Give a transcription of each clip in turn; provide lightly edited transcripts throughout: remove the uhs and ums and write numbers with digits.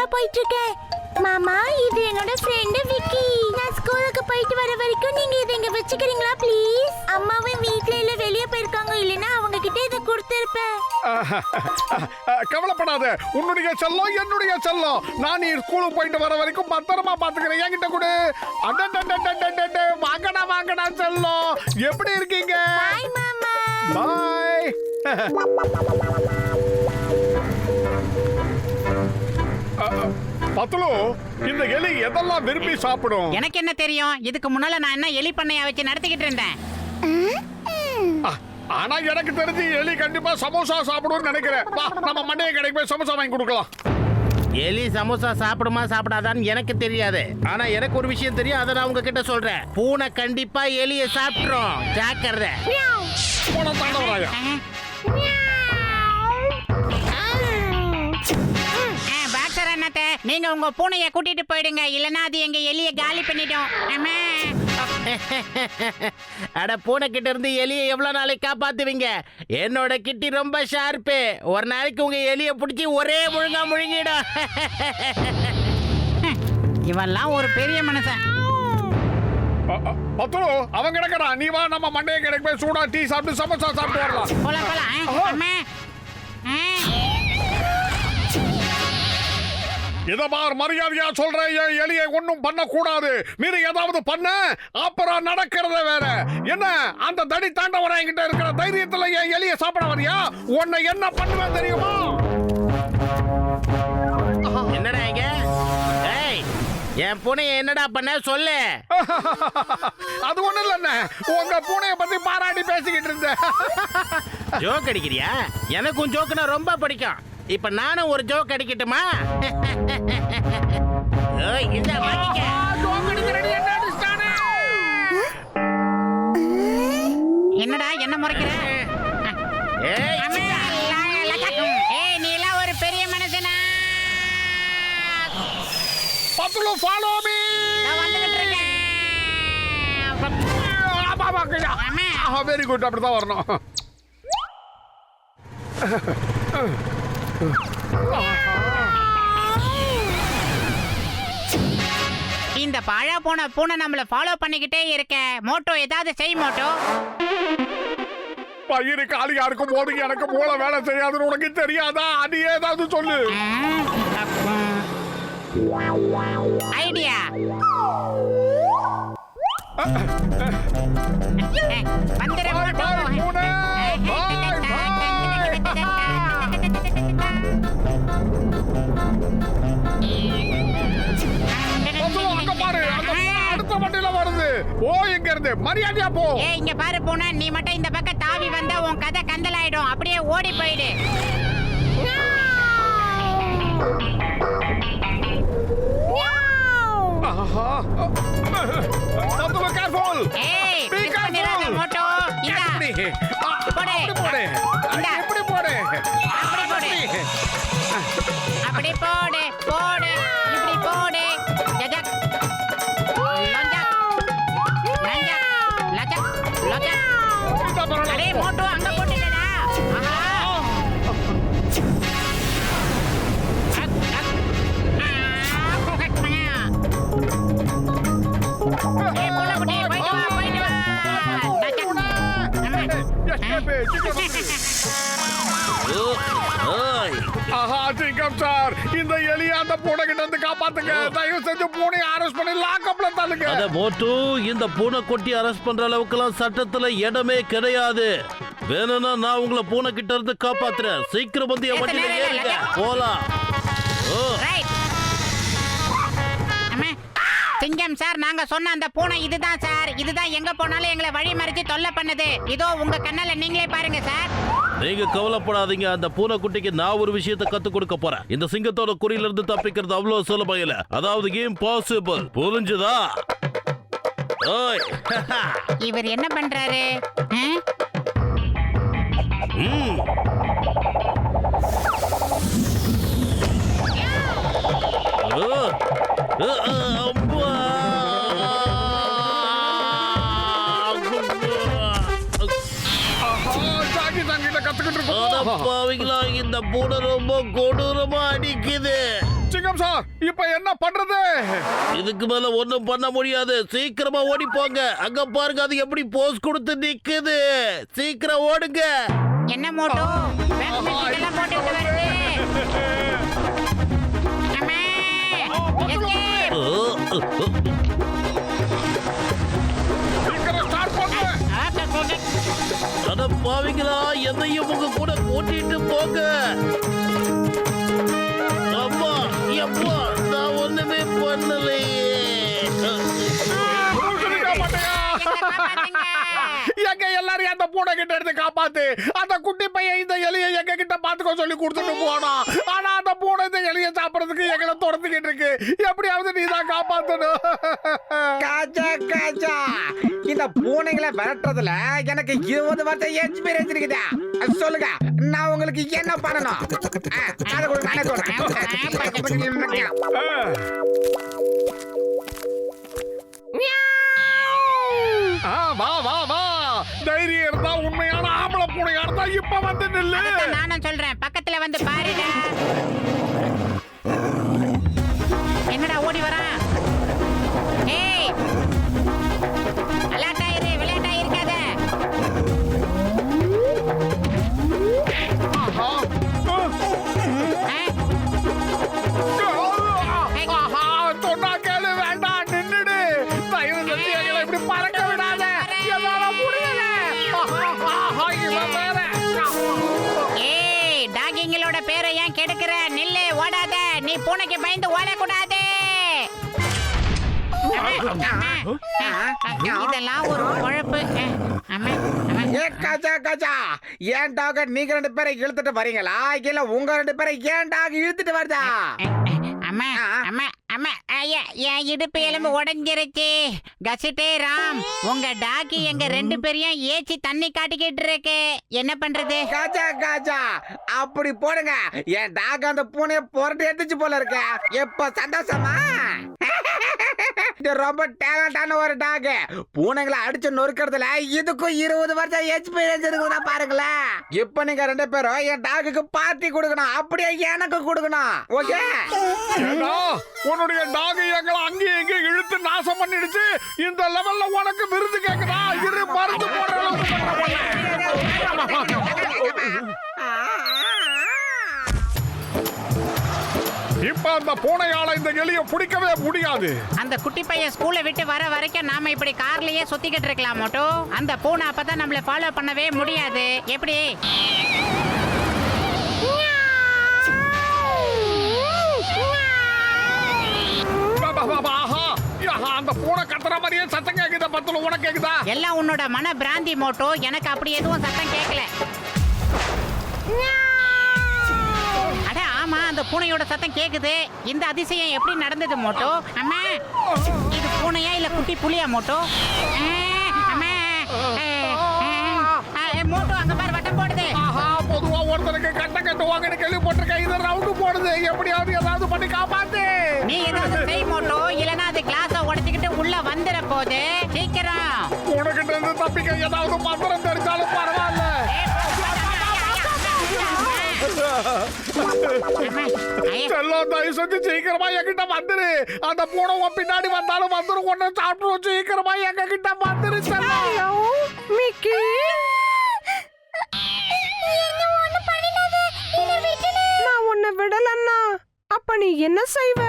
தான் போயிட்டு இருக்கேன். மாமா, இது என்னோட ஃப்ரெண்ட் விக்கி. நான் ஸ்கூலுக்கு போயிட்டு வர வரைக்கும் நீங்க இதை இங்க வச்சுக்கிறீங்களா ப்ளீஸ்? அம்மாவும் வீட்ல இல்ல வெளியே போயிருக்காங்க, இல்லனா அவங்க கிட்ட இதை கொடுத்திருப்பேன். கவலைப்படாத, உன்னுடைய செல்லம் என்னுடைய செல்லம். நான் நீ ஸ்கூலுக்கு போயிட்டு வர வரைக்கும் பத்திரமா பாத்துக்கிறேன். என்கிட்ட கொடு. வாங்கடா வாங்கடா செல்லம். எப்படி இருக்கீங்க? பாய் மாமா. பாய். பத்துலு, இந்த எலி எதெல்லாம் விரும்பி சாப்பிடும்? எனக்கு என்ன தெரியும்? இதுக்கு முன்னால நான் என்ன எலி பண்ணையா வச்சு நடத்திக்கிட்டு இருந்தேன். ஆனா எனக்கு தெரிஞ்சு எலி கண்டிப்பா சமோசா சாப்பிடும்னு நினைக்கிறேன். வா, நம்ம மண்டைய கடைக்கு போய் சமோசா வாங்கி கொடுக்கலாம். எலி சமோசா சாப்பிடுமா சாப்பிடாதான்னு எனக்கு தெரியாது. ஆனா எனக்கு ஒரு விஷயம் தெரியும், அதை நான் உங்ககிட்ட சொல்றேன். பூனை கண்டிப்பா எலியை சாப்பிட்டுரும். ஜாக்கிரதை. போன தாண்டவராயா. பாக்ஸர் அண்ணாத்த, நீங்க உங்க பூனைய கூட்டிட்டு போயிடுங்க, இல்லனா அது எங்க எலிய காலி பண்ணிடும். அட, பூனை கிட்ட இருந்து எலியை எவ்வளவு நாளைக்கு காப்பாத்துவீங்க? என்னோட கிட்டி ரொம்ப ஷார்ப்பு. ஒரு நாளைக்கு உங்க எலியை பிடிச்சி ஒரே முழுங்கா முழுங்கிடும். இவெல்லாம் ஒரு பெரிய மனுஷன். பத்துலு, அவன் கிடக்கடா. நீ வா, நம்ம மண்டைய கடைக்கு போய் சூடா டீ சாப்பிட்டு சமோசா சாப்பிட்டு வரலாம். போலாம் போலாம். இத பார், மரியாதையா சொல்றேன், எலியை ஒண்ணும் பண்ண கூடாது. மீறி ஏதாவது பண்ண அப்புறம் நடக்கிறத வேற. என்ன அந்த தடி தாண்டவரா என்கிட்ட இருக்கிற தைரியத்துல என் எலியை சாப்பிட வரியா? உன்னை என்ன பண்ணுவேன் தெரியுமா? என்னடா இங்க? ஏய், என் பூனையை என்னடா பண்ண சொல்லு. அது ஒண்ணு இல்ல, உங்க பூனைய பத்தி பாராட்டி பேசிக்கிட்டு இருந்தேன். ஜோக் அடிக்கிறியா? எனக்கும் ஜோக்குனா ரொம்ப பிடிக்கும். இப்ப நானும் ஒரு ஜோக் அடிக்கட்டுமா? இந்த என்னடா என்ன முறைக்கிற? நீ எல்லாம் ஒரு பெரிய மனுஷனா? பத்துலு, ஃபாலோ மீ. நான் வந்துகிட்டு இருக்கேன். வெரி குட், அப்படிதான் வரணும். இந்த பாழா போன பூனை நம்மள ஃபாலோ பண்ணிக்கிட்டே இருக்க. மோட்டோ, ஏதாவது செய் மோட்டோ. பயிறு காலியா இருக்கும் போது எனக்கு மூளை வேலை செய்யாதுன்னு உனக்கு தெரியாதா? அது ஏதாவது சொல்லு. ஐடியா. வந்துரு மோட்டோ. அடுத்த வண்டியில வருது. ஓ, எங்க இருந்து மரியாதையா போ. இங்க பாரு பூனை, நீ மட்டும் இந்த பக்கம் தாவி வந்தா உன் கதை கந்தலாயிடும். அப்படியே ஓடி போயிடு. மோட்டோ, அப்படி போடு போடு, இப்படி போடு. அரே மோட்டோ, அங்க போட்டுடா. இந்த எலிய அந்த பூனை கிட்ட இருந்து காப்பாத்துங்க. தயவு செஞ்சு பூனை அரெஸ்ட் பண்ணி லாக்அப்ல தள்ளுங்க. அட மோட்டு, இந்த பூனை கொட்டி அரெஸ்ட் பண்ற அளவுக்குலாம் சட்டத்துல இடமே கிடையாது. வேணும்னா நான் உங்களை பூனை கிட்ட இருந்து காப்பாத்துறேன். சீக்கிரம் வந்து என் வண்டியில ஏறுங்க, போலாம். சிங்கம் சார், நாங்க சொன்ன அந்த பூனை இதுதான் சார். இதுதான் எங்க போனாலும் எங்களை வழி மறிச்சு தொல்லை பண்ணுது. இதோ உங்க கண்ணால நீங்களே பாருங்க சார். நீங்க கவலைப்படாதீங்க. அந்த பூனை குட்டிக்கு நான் ஒரு விஷயத்தை கத்து கொடுக்க போறேன். இந்த சிங்கத்தோட குறியில இருந்து தப்பிக்கிறது அவ்வளவு சுலபம் இல்ல. அதாவது இம்பாசிபிள். புரிஞ்சுதா? இவர் என்ன பண்றாரு? இந்த பூனை ரொம்ப கொடூரமா அடிக்குது. சிங்கம் சார் இப்ப என்ன பண்றது? இதுக்கு மேல ஒண்ணும் பண்ண முடியாது. சீக்கிரமா ஓடி போங்க. அங்க பாருங்க, அது எப்படி போஸ் கொடுத்து நிக்குது. சீக்கிரம் ஓடுங்க. என்ன மோட்டோ பேக் மியூசிக் எல்லாம் போட்டுட்டு வருது. அம்மா escape. சீக்கிரம் ஸ்டார்ட் பண்ணு. அட பாவிங்களா, என்னையும் உங்க கூட கூட்டிட்டு போங்க. அம்மா எப்பா, நான் ஒண்ணுமே பண்ணலையே. புடிச்சிருக்கா மாட்டியா? எங்க எல்லாரையும் அந்த பூனை கிட்ட எடுத்து காப்பாத்து. அந்த குட்டி பையன் இந்த எலியை எங்க கிட்ட பாத்துக்க சொல்லி கொடுத்துட்டு போனான். ஆனா அந்த பூனை இந்த எலியை சாப்பிடறதுக்கு எங்களை துரத்துக்கிட்டு இருக்கு. எப்படியாவது நீ தான் காப்பாத்தணும். காஜா காஜா இந்த பூனைகளை விரட்டுறதுல எனக்கு 20 வருஷம் எக்ஸ்பீரியன்ஸ் இருக்குதா? சொல்லுங்க, நான் உங்களுக்கு என்ன பண்ணணும்? அதை கூட நானே சொல்றேன். வா வா வா, தைரியம் இருந்தா உண்மையான ஆம்பளை பூனையா இருந்தா இப்ப வந்து நில்லு. அதான் நானும் சொல்றேன், பக்கத்துல வந்து பாருடா. என்னடா ஓடி வரான்? ஏய் விளையாட்டாயிரு, விளையாட்டாயிருக்காத. ஆஹா. ஆஹா, சொன்னா கேளு, வேண்டாம் நின்னுடு. தயவு செஞ்சு எங்களை இப்படி பறக்க விடாத. என்னால முடியல. ஆஹா, இவன் வேற. ஏய் டாகிங்களோட பேரை ஏன் கெடுக்கிற? நில்லு, ஓடாத. நீ பூனைக்கு பயந்து ஓடக்கூடாது. இதெல்லாம் ஒரு குழப்பு. ஏ காஜா காஜா, ஏன் டாக நீங்க 2 பேரை இழுத்துட்டு வரீங்களா? இல்ல உங்க 2 பேரை ஏன் டாக இழுத்துட்டு வருதா? அம்மா அம்மா அம்மா, ஐயா என் இடுப்பு எலும்பு உடைஞ்சிருச்சு. கசிட்டே ராம், உங்க டாக்கி எங்க 2 பேரையும் ஏச்சி தண்ணி காட்டிக்கிட்டு இருக்கு. என்ன பண்றது? காஜா காஜா, அப்படி போடுங்க. என் டாக் அந்த பூனையை புரட்டி எடுத்துச்சு போல இருக்க. எப்ப சந்தோஷமா? இது ரொம்ப டேலண்டான ஒரு டாக். பூனைகளை அடிச்சு நொறுக்கிறதுல இதுக்கும் 20 வருஷம் எக்ஸ்பீரியன்ஸ் இருக்குதா பாருங்களேன். இப்ப நீங்க 2 பேரும் என் டாக்குக்கு பார்ட்டி கொடுக்கணும். அப்படியே எனக்கு கொடுக்கணும். ஓகே? ஏண்டா, உன்னுடைய டாக் எங்களை அங்கேயும் இங்கேயும் இழுத்து நாசம் பண்ணிடுச்சு. இந்த லெவல்ல உனக்கு விருது கேக்குதா? இரு, மருந்து போடுற அளவுக்கு இப்ப அந்த பூனையால இந்த எலியை பிடிக்கவே முடியாது. அந்த குட்டி பையன் ஸ்கூலை விட்டு வர வரைக்கும் நாம இப்படி கார்லயே சுத்திக்கிட்டு இருக்கலாம் மோட்டோ. அந்த பூனை அப்பதான் நம்மள ஃபாலோ பண்ணவே முடியாது. எப்படி? அந்த பூனை கத்துற மாதிரியே சத்தம் கேக்குதா? பத்துல உனக்கு கேக்குதா? எல்லாம் உன்னோட மன பிராந்தி மோட்டோ. எனக்கு அப்படி எதுவும் சத்தம் கேட்கல. அட ஆமா, அந்த பூனையோட சத்தம் கேக்குது. இந்த அதிசயம் எப்படி நடந்தது மோட்டோ? அம்மா, இது பூனையா இல்ல குட்டி புலியா மோட்டோ? அம்மா, மோட்டோ அங்க பாரு, வட்டம் போடுது. பொதுவா ஒருத்தருக்கு கட்ட கட்டுவாங்கன்னு கேள்விப்பட்டிருக்கேன். இது ரவுண்டு போடுது. எப்படியாவது ஏதாவது பண்ணி காப்பாத்து. நீ ஏதாவது செய் மோட்டோ, இல்லனா அது கிளாஸ உடைச்சிக்கிட்டு உள்ள வந்துற போது. சீக்கிரம் உனக்கிட்ட இருந்து தப்பிக்க ஏதாவது மந்திரம் தெரிஞ்சாலும் பரவாயில்ல. செல்லம், தயவு செஞ்சு சீக்கிரமா என்கிட்ட வந்துரு. அந்த பூனை உன் பின்னாடி வந்தாலும் வந்துரும். ஒன்னு சாப்பிட்டு சீக்கிரமா எங்க கிட்ட வந்துரு செல்லம். மிக்கி, நான் உன்னை விடலன்னா அப்ப நீ என்ன செய்வ?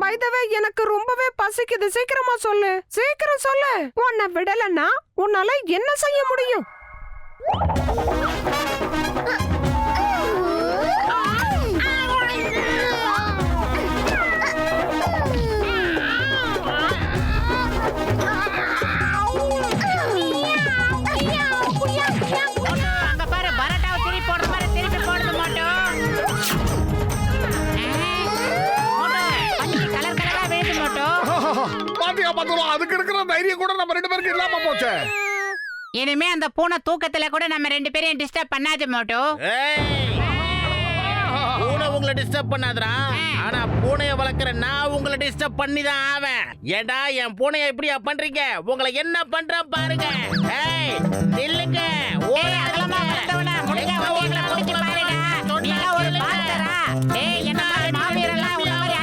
பை த வே, எனக்கு ரொம்பவே பசிக்குது. சீக்கிரமா சொல்லு, சீக்கிரம் சொல்லு. உன்னை விடலன்னா உன்னால என்ன செய்ய முடியும்? அங்க பாரு, பரோட்டாவை திருப்பி போடுற மாதிரி திருப்பி போடுது மோட்டோ. கலர் கலரா வேணுது மோட்டோ. பாத்தியா பாத்துருவோம். அதுக்கு இருக்கிற தைரியம் கூட நம்ம 2 பேருக்கு இல்லாம போச்சு. இனிமே அந்த பூனை தூக்கத்துல கூட நம்ம 2 பேரையும் டிஸ்டர்ப் பண்ணாது மோட்டோ. பூனை உங்களை டிஸ்டர்ப் பண்ணாதடா. ஆனா பூனைய வளர்க்குற நான் உங்களை டிஸ்டர்ப் பண்ணி தான் ஆவேன். ஏண்டா என் பூனைய இப்படியா பண்றீங்க? உங்களை என்ன பண்றேன் பாருங்க. ஏய் நில்லுங்க. ஏய் அகலமா வந்தவனா, முடிஞ்சா வந்து எங்களை பிடிச்சு பாருடா. நீ எல்லாம் ஒரு பாஸ்டரா? ஏய் என்ன மாதிரி மாவீரன்லாம் உன்ன மாதிரி